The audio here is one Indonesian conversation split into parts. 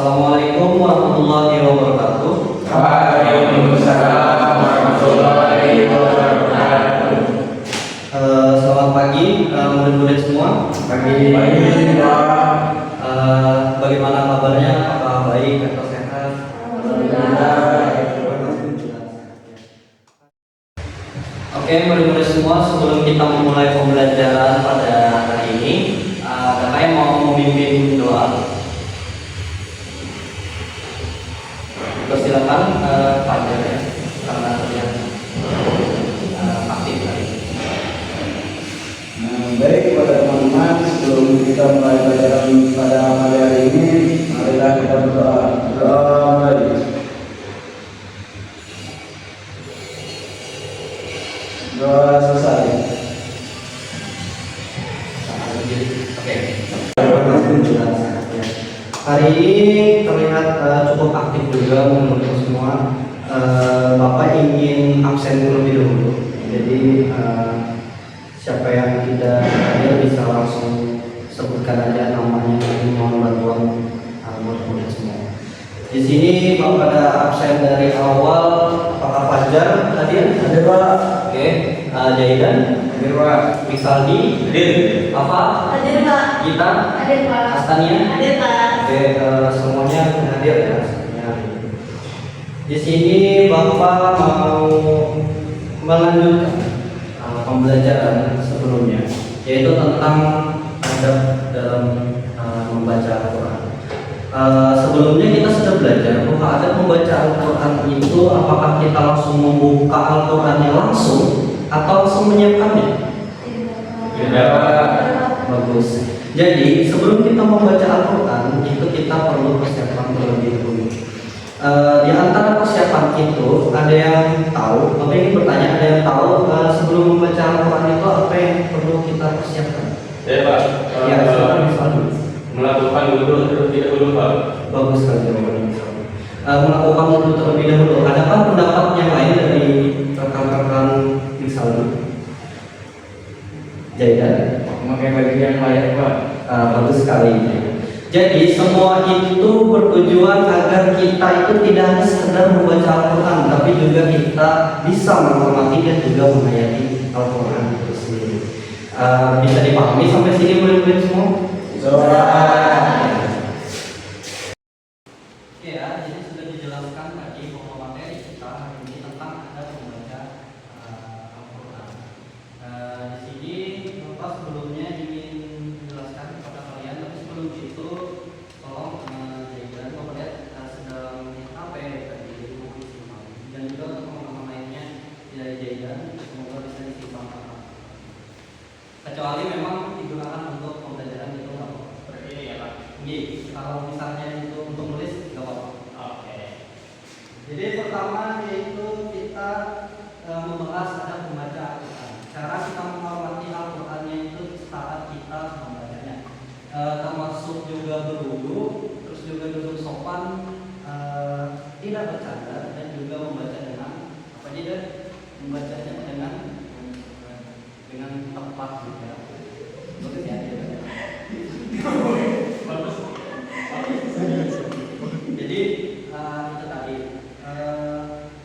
Assalamualaikum warahmatullahi wabarakatuh. Waalaikumsalam warahmatullahi wabarakatuh. Selamat pagi murid-murid semua. Pagi. Bagaimana kabarnya? Apakah baik atau sehat? Oke, murid-murid semua, sebelum kita memulai pembelajaran pada hari ini, kakak yang mau memimpin doa. Persilakan Fajar ya, karena terlihat aktif tadi. Baik kepada teman-teman, sebelum kita mulai pelajaran pada pagi hari ini, marilah kita berdoa. Doa mulai. Doa selesai. Oke. Hari ini terlihat cukup aktif juga menurut semua. Bapak ingin absen terlebih dahulu. Jadi siapa yang tidak hadir bisa langsung sebutkan aja namanya, mohon bantuan murid-murid semua. Di sini Bapak ada absen dari awal. Apakah Fajar hadir? Hadir Pak. Oke. Jaidan Hadir Pak. Misaldi Hadir. apa? Hadir Pak. Gita? Hadir Pak. Astania? Hadir Pak. Oke, semuanya hadir ya. Semuanya hadir. Di sini Bapak mau melanjutkan pembelajaran sebelumnya, yaitu tentang adab dalam membaca Al-Quran. Sebelumnya kita sudah belajar bahwa adab membaca Al-Quran itu apakah kita langsung membuka Al-Qurannya langsung atau langsung menyiapkannya? Bagus. Jadi sebelum kita membaca Al-Quran itu kita perlu persiapan terlebih dahulu. Di antara persiapan itu ada yang tahu, Bapak ingin bertanya, ada yang tahu sebelum membaca Al-Quran itu apa yang perlu kita persiapkan? Ya Pak, Ya, silakan misalnya. melakukan wudhu terlebih dahulu Pak. Bagus sekali jawabannya. Melakukan wudhu terlebih dahulu. Adakah pendapat yang lain dari rekan-rekan misalnya? Jaidan? Memakai baju yang layak Pak. Bagus sekali. Jadi semua itu bertujuan agar kita itu tidak hanya sekedar membaca Al-Quran, tapi juga kita bisa menghormati dan juga menghayati Al-Quran itu sendiri. Bisa dipahami sampai sini murid-murid semua? Ya, jadi sudah dijelaskan tadi bahwa materi kita hari ini tentang adab membaca Al-Quran. Di sini Bapak sebelumnya ingin menjelaskan kepada kalian, tapi sebelum itu tolong Jaidan, Bapak lihat sedang HP tadi dan juga untuk teman-teman lainnya dari Jaidan, semoga bisa disimpan rapat. Kecuali memang digunakan untuk pembelajaran itu nggak apa-apa. Seperti ini ya Pak. Kalau misalnya itu untuk nulis nggak apa-apa. Oke. Jadi pertama yaitu kita membahas adab membaca Al-Quran. Cara kita menghormati Al-Qurannya itu saat kita membacanya, termasuk juga berwudu, terus juga duduk sopan, tidak bercanda dan juga membaca dengan apa aja, membacanya dengan tepat juga. Bagus ya. Jadi itu tadi.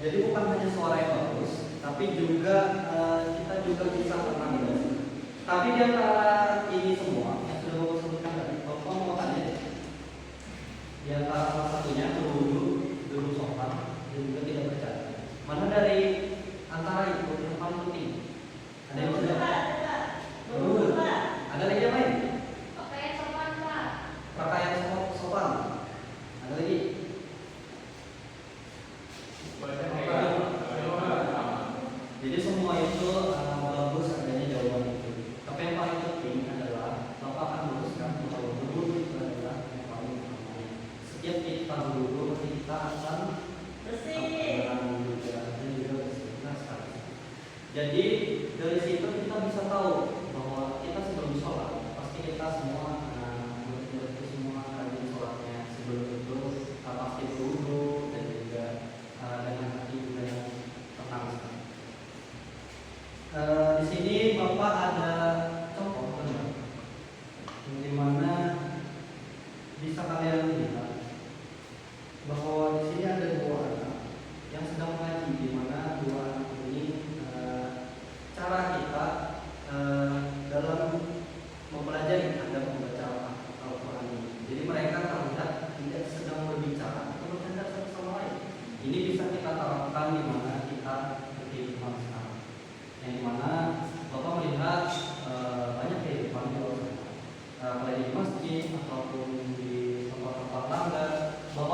Jadi bukan hanya suara yang bagus, tapi juga kita juga bisa tenang gitu. Tapi di antara ini semua yang sudah Bapak sebutkan tadi, Bapak mau tanya di antara salah satunya berwudu, duduk sopan, dan juga tidak bercanda. Mana dari antara itu yang paling penting? Ada yang sudah? Berwudu. Ada lagi yang lain? Pakaian sopan. Ada lagi? Jadi semua itu bagus adanya jawaban itu. Tapi yang paling penting adalah Bapak akan luruskan bahwa berwudu itu adalah yang paling utama. Setiap kita berwudu kita akan bersih dan juga bersih. Jadi dari situ kita bisa tahu bahwa kita sebelum sholat pasti kita semua murid-murid semua rajin sholatnya sebelum itu pasti berwudu dan juga dengan hati juga yang tenang sekali. Di sini Bapak ada contoh di mana bisa kalian lihat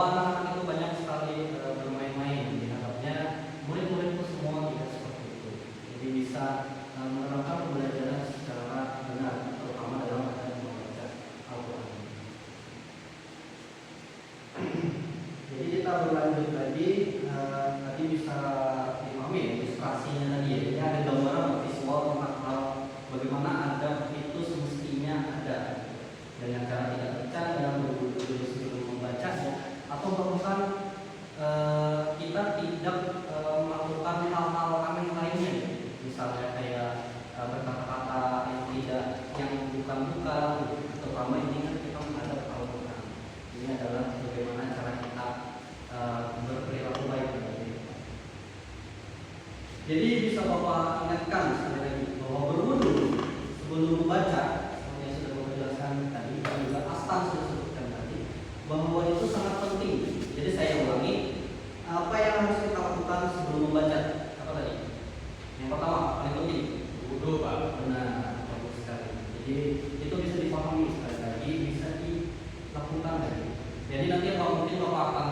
bahwa anak-anak itu banyak sekali bermain-main. Diharapnya murid-murid itu semua tidak seperti itu. Jadi bisa menerapkan pembelajaran secara benar, terutama dalam adanya membaca Al-Quran. Jadi kita berlanjut lagi, tadi bisa dipahami ya, ilustrasinya tadi ya. Jadi ada gambaran visual tentang hal bagaimana adab itu semestinya ada dengan cara tidak bercanda, berburu sebelum membacanya, atau bahkan kita tidak melakukan hal-hal aneh lainnya, misalnya kayak berkata-kata yang bukan-bukan, terutama ini kan kita menghadap Al-Quran. Ini adalah bagaimana cara kita berperilaku baik. Jadi bisa Bapak ingatkan sekali lagi bahwa berwudu sebelum membaca, seperti yang sudah Bapak jelaskan tadi, dan juga Astan sudah sebutkan tadi, bahwa itu sangat penting. Jadi saya ulangi, apa yang harus kita lakukan sebelum membaca? Apa tadi? Yang pertama, paling penting, Wudu, Pak. benar, bagus sekali. Jadi itu bisa dipahami sekali lagi, bisa dilakukan lagi. Jadi nanti mungkin Bapak akan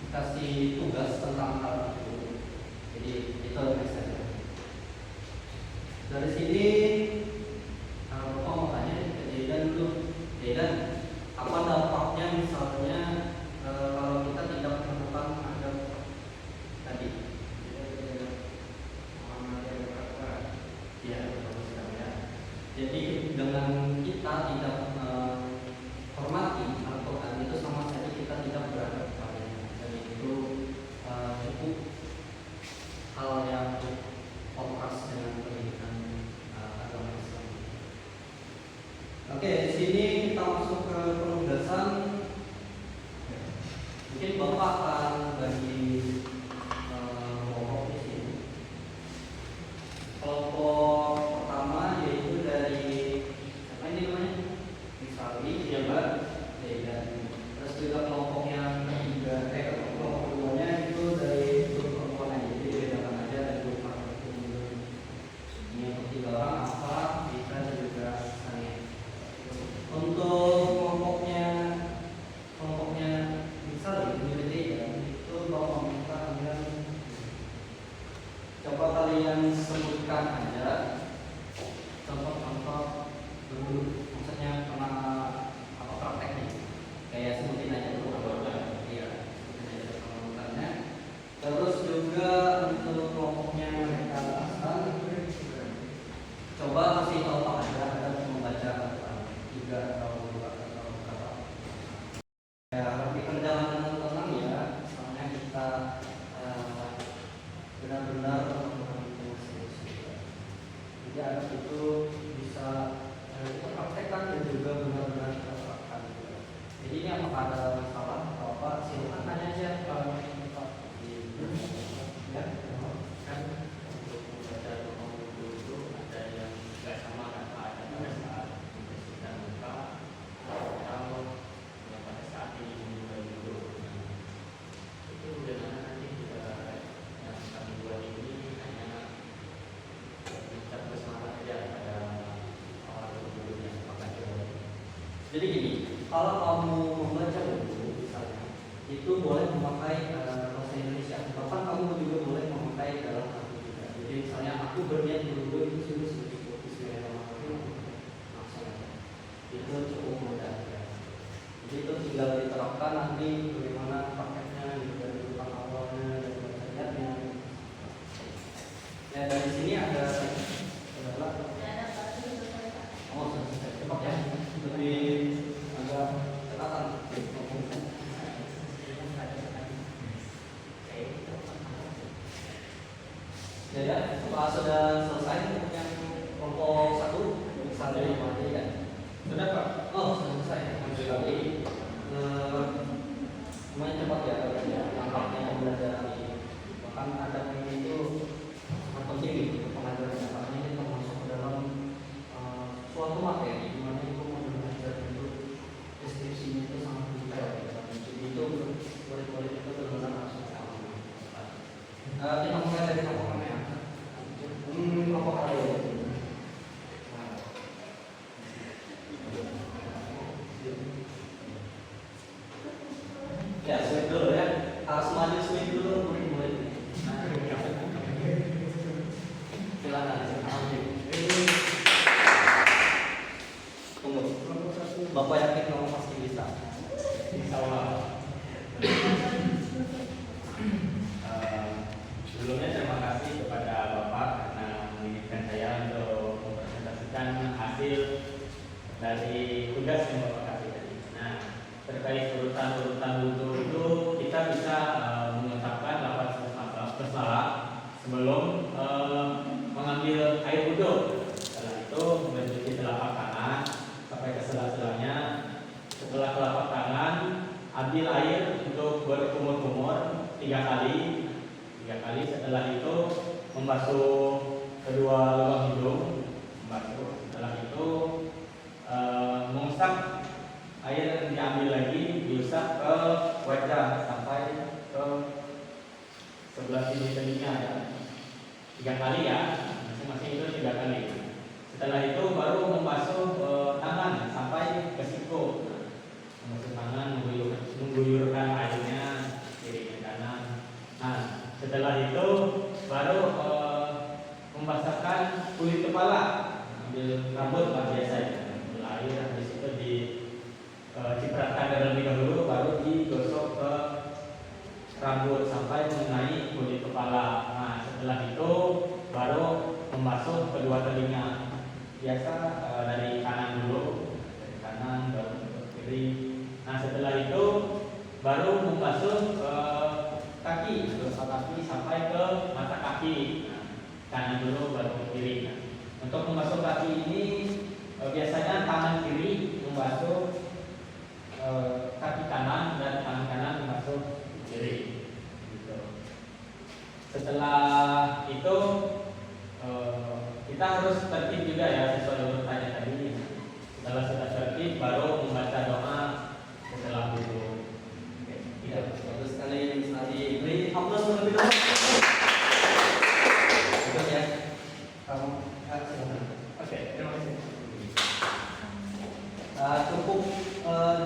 kasih tugas tentang hal itu. Jadi itu saja. Dari sini Bapak mau tanya ke Dedan dulu. Dedan, apa dampaknya misalnya kalau kita tidak melakukan adab tadi? Ya, betul sekali ya. Jadi dengan kita tidak hormati Al-Quran itu sama saja kita tidak beradab kepadanya. Dan itu cukup hal yang kontras dengan pendidikan agama Islam. Oke, di sini kita masuk ke penugasan. Mungkin Bapak akan bagi kelompok di sini. Kelompok pertama yaitu dari apa ini namanya? Misali, Jabat, dan terus juga kelompok yang ketiga, kelompok keduanya itu dari grup perempuan aja, jadi bedakan aja dari grup marketing. Ini yang ketiga orang apa? Kita juga saya. Untuk kelompoknya misal community ya, itu kalau minta kalian coba kalian sebutkan aja contoh-contoh dulu, maksudnya pernah apa prakteknya, kayak sebutin aja dulu iya, sebutin aja contohnya. Terus juga untuk kelompoknya mereka asal, coba kasih tahu Pak ada membaca tiga atau dua atau berapa. Ya, lebih kendala dengan tenang ya, misalnya kita benar-benar melakukan itu serius. Jadi anak itu bisa kita praktekkan dan juga benar-benar kita terapkan. Jadi ini apakah ada masalah atau apa? Silakan tanya aja kalau Pak. Ya, Kan untuk membaca doa wudu itu ada yang nggak sama kan, Pak? Ada pada saat membersihkan muka atau yang pada saat ini memulai wudu. Itu bagaimana nanti kita yang kami buat ini hanya mengucap bersemangat aja pada awal wudunya, maka jadi gini, kalau kamu membaca buku misalnya, itu boleh memakai bahasa Indonesia. Bahkan kamu juga boleh memakai dalam hati juga. Jadi misalnya aku berniat berwudu itu sudah cukup Bismillahirrahmanirrahim, langsung aja. Itu cukup mudah ya. Jadi itu tinggal diterapkan nanti bagaimana paketnya, juga tentang awalnya dan bacanya. Ya dari sini ada oh selesai cepat ya, lebih agak catatan. Ya, Pak sudah selesai untuk yang kelompok satu, misalnya yang mana ya? Sudah, Pak. Oh sudah selesai. Jadi lumayan cepat ya katanya nampaknya pembelajaran ini. Bahkan ada ini itu sangat penting untuk pengajaran karena ini termasuk ke dalam suatu materi di mana itu belajar itu deskripsinya itu sangat detail. Jadi itu murid-murid itu benar-benar harus paham. Kita mulai dari kelompok mana ya? Kelompok A ya. Ya, yakin kamu pasti bisa. Insya Allah. Sebelumnya terima kasih kepada Bapak karena mengizinkan saya untuk mempresentasikan hasil dari tugas yang Bapak kasih tadi. Nah, terkait urutan-urutan wudhu itu kita bisa mengucapkan lafaz bersalah sebelum mengambil air wudhu. Setelah itu mencuci telapak tangan sampai ke sela-selanya. Setelah telapak tangan, ambil air untuk berkumur-kumur 3 kali. Setelah itu membasuh kedua lubang hidung, setelah itu mengusap air yang diambil lagi, diusap ke wajah sampai ke sebelah sini telinga ya. 3 kali ya, masing-masing itu 3 kali. Setelah itu baru membasuh tangan sampai ke siku. Membasuh tangan, mengguyurkan airnya kiri ke kanan. Nah, setelah itu baru membasahkan kulit kepala, ambil rambut lah biasanya, ambil air habis itu dicipratkan terlebih dahulu, baru digosok ke rambut sampai mengenai kulit kepala. Nah, setelah itu baru membasuh kedua telinga, biasa dari kanan dulu, dari kanan baru ke kiri. Nah, setelah itu baru membasuh kaki, dosa kaki sampai ke mata kaki. Nah, kanan dulu baru ke kiri. Nah, untuk membasuh kaki ini biasanya tangan kiri membasuh kaki kanan dan tangan kanan membasuh kiri. Gitu. Setelah itu kita harus tertib juga ya sesuai urutannya tadi. Setelah sudah tertib baru membaca doa setelah wudhu. Ya, bagus sekali Miss Adi. Beri aplaus terlebih dahulu. Bagus ya. Kamu silakan. Oke, terima kasih. Cukup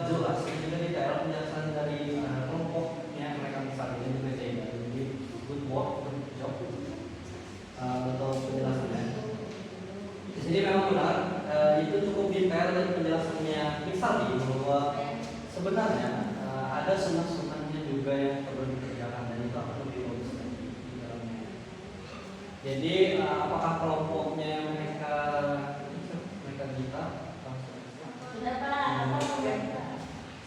jelas juga detail penjelasan dari kelompoknya mereka misalnya dan juga saya. Jadi good work, good job untuk penjelasannya. Di sini memang benar itu cukup detail dari penjelasannya Misalnya bahwa sebenarnya ada sunnah-sunnahnya juga yang perlu dikerjakan dan itu akan lebih bagus lagi di dalamnya. Jadi apakah kelompoknya mereka kita? Sudah Pak,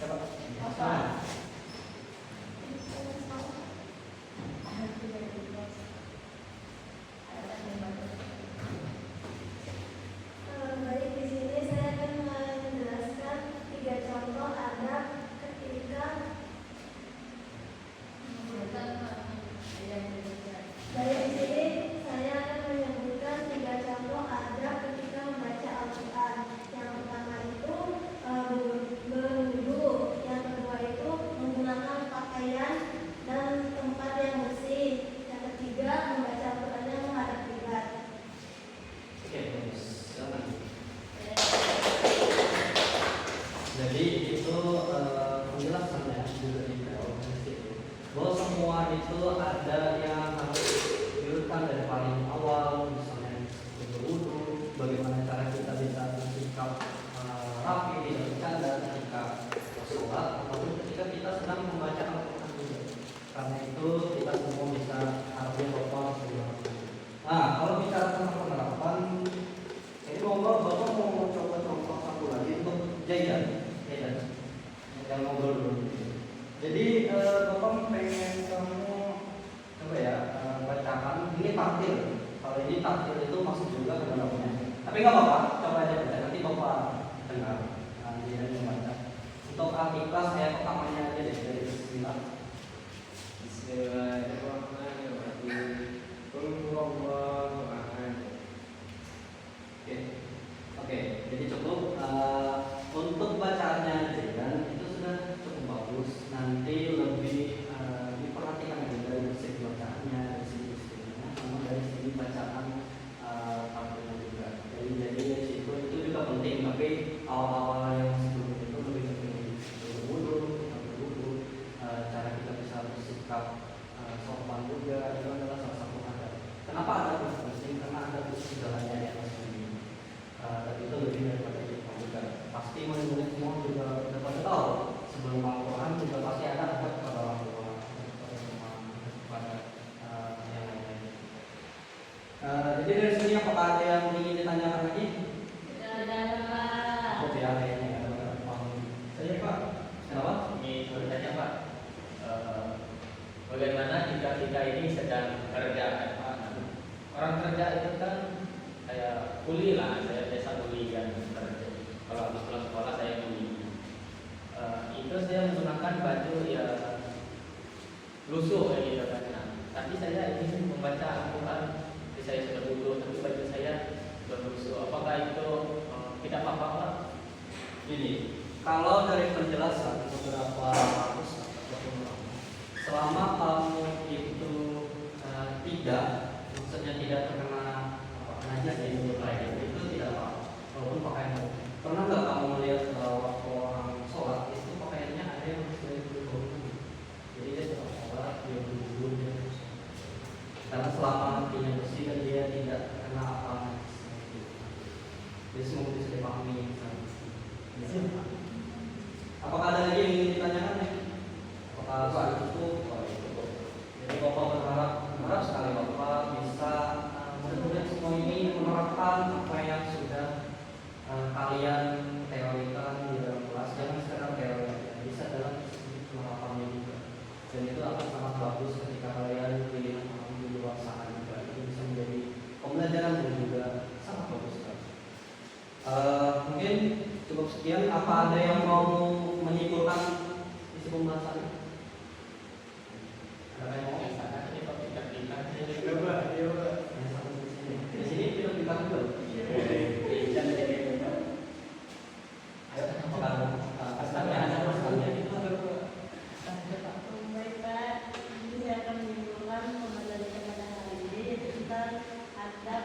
Siapa? Bapak. Baik, di sini saya akan menjelaskan 3 contoh adab ketika dari di sini saya akan menyebutkan 3 contoh adab ketika membaca Al-Quran. Yang pertama itu berwudu, yang kedua itu menggunakan pakaian dan tempat yang bersih, yang ketiga membaca Al-Qurannya menghadap kiblat. Oke, bagus. Silakan. Jadi itu penjelasannya juga detail di situ. Bahwa semua itu ada yang harus diurutkan dari paling awal, misalnya berwudu, bagaimana cara kita bisa bersikap rapi, tidak bercanda ketika sholat ataupun ketika kita sedang membaca Al-Quran juga. Karena itu kita semua bisa harusnya bapak semua. Nah, kalau bicara tentang penerapan, ini bapak mau coba contoh satu lagi untuk Jaidan. Yang ngobrol dulu. Jadi bapak pengen kamu coba ya bacakan. Ini takdir. Kalau ini takdir itu masuk juga ke dalamnya. Tapi nggak apa-apa, coba aja baca. Nanti bapak dengar. Nanti dia membaca. Untuk Al-Ikhlas ayat pertamanya aja deh dari Bismillah. Bismillahirrahmanirrahim. Qul huwallahu ahad. Oke. Jadi cukup untuk bacaannya aja kan itu sudah cukup bagus. Nanti lebih diperhatikan lagi dari segi bacaannya, dari segi istimewa, sama dari segi bacaan tampilnya juga. Jadi dari situ itu juga penting. Tapi awal-awal yang sebelum itu lebih penting berwudu, Bagaimana jika kita ini sedang kerja? Orang kerja itu kan kayak kuli lah, saya biasa kuli kan kerja. Kalau habis pulang sekolah saya kuli. Itu saya menggunakan baju ya lusuh kayak gitu kan. Nah, tapi saya ini membaca Al-Quran, jadi saya sudah duduk, tapi baju saya sudah lusuh. Apakah itu tidak apa-apa Pak? Ini kalau dari penjelasan beberapa kasus ataupun ulama, selama kamu itu tidak, maksudnya tidak terkena najis ya itu tidak apa, walaupun pakaianmu. Pernah nggak kamu melihat waktu orang sholat itu pakaiannya ada yang sesuai dengan jadi dia tetap sholat, dia buru-buru, dia terus karena selama hatinya bersih dan dia tidak terkena apa jadi semoga bisa dipahami. Apakah ada lagi yang ingin ditanyakan nih? Apakah soal itu? Oh, itu. Jadi Bapak berharap sekali Bapak bisa mudah-mudahan semua ini menerapkan apa yang sudah kalian teorikan di dalam kelas. Jangan sekedar teori aja, bisa dalam penerapannya juga. Dan itu akan sangat bagus ketika kalian pilih di luar sana juga. Itu bisa menjadi pembelajaran yang juga sangat bagus sekali. Mungkin cukup sekian. Apa ada yang mau menyimpulkan isi pembahasan? Ada yang mau? Ini topik terdikat. Di sini film kita juga. Ayo, pesannya ada pesannya itu ada. Baik Pak, ini saya akan menyimpulkan pembelajaran pada hari ini yaitu tentang adab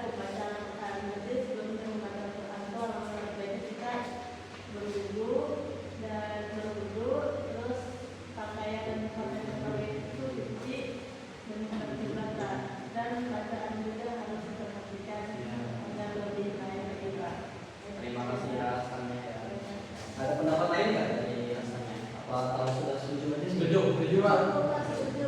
membaca Al-Quran. Jadi sebelum kita membaca Al-Quran itu alangkah baiknya kita berwudu terus pakaian dan pakaian itu dicuci dan berkiblat dan bacaan juga harus diperhatikan agar lebih baik lagi Pak. Terima kasih rasanya ya. Ada pendapat lain nggak dari rasanya? Apa kalau sudah setuju aja? Setuju Pak. Setuju.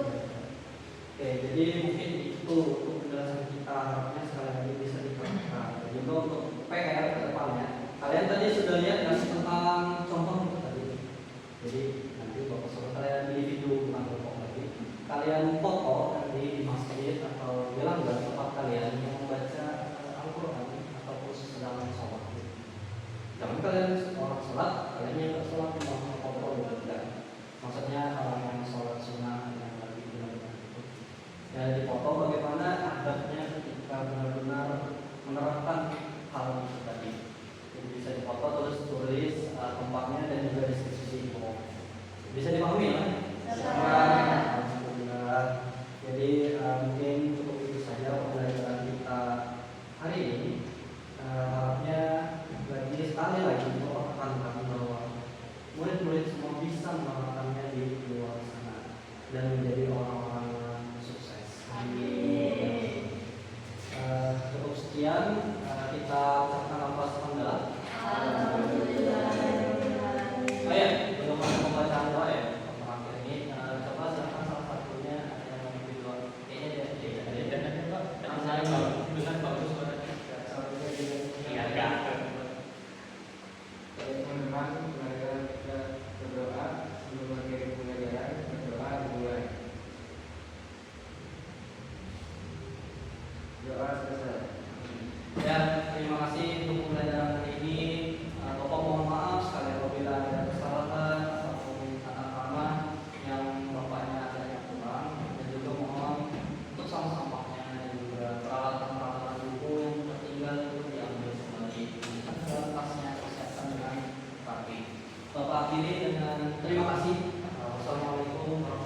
Oke, jadi mungkin itu untuk penjelasan kita harapnya sekali lagi bisa diterapkan. Jadi untuk PR ke depannya, kalian tadi sudah lihat kan tentang contoh itu tadi. Jadi nanti Bapak suruh kalian di video bukan foto lagi. Kalian foto nanti di masjid atau di langgar tempat kalian yang membaca Al-Quran ataupun sedang sholat. Jangan kalian orang sholat, kalian yang nggak sholat mau foto gitu kan. Maksudnya orang yang sholat sunnah yang lagi benar-benar itu. Ya di foto bagaimana adabnya ketika benar-benar menerapkan hal itu tadi. Jadi bisa difoto terus tulis tempatnya dan juga deskripsi info. Bisa dipahami ya? Alhamdulillah. Jadi mungkin cukup itu saja pembelajaran kita hari ini. Harapnya lagi sekali lagi Bapak tekankan bahwa murid-murid semua bisa melakukannya di luar sana dan menjadi orang-orang sukses. Amin. Cukup sekian kita ucapkan alhamdulillah. Alhamdulillah. Oh ya, belum ada pembacaan doa ya. Terakhir ini coba silakan salah satunya ada yang mau bikin doa. Kayaknya dia ada. Dan saya dengan bagus suaranya. Iya, enggak. Teman-teman, marilah kita berdoa sebelum mengakhiri pembelajaran. Berdoa dimulai. Doa selesai. Ya, terima kasih untuk pembelajaran hari ini. Bapak mohon maaf sekali apabila ada kesalahan ataupun kata-kata yang bapaknya ada yang kurang, dan juga mohon untuk sampah-sampahnya dan juga peralatan-peralatan buku yang tertinggal itu diambil kembali dan dalam tasnya persiapkan dengan rapi. Bapak akhiri dengan terima kasih. Wassalamualaikum warahmatullahi wabarakatuh.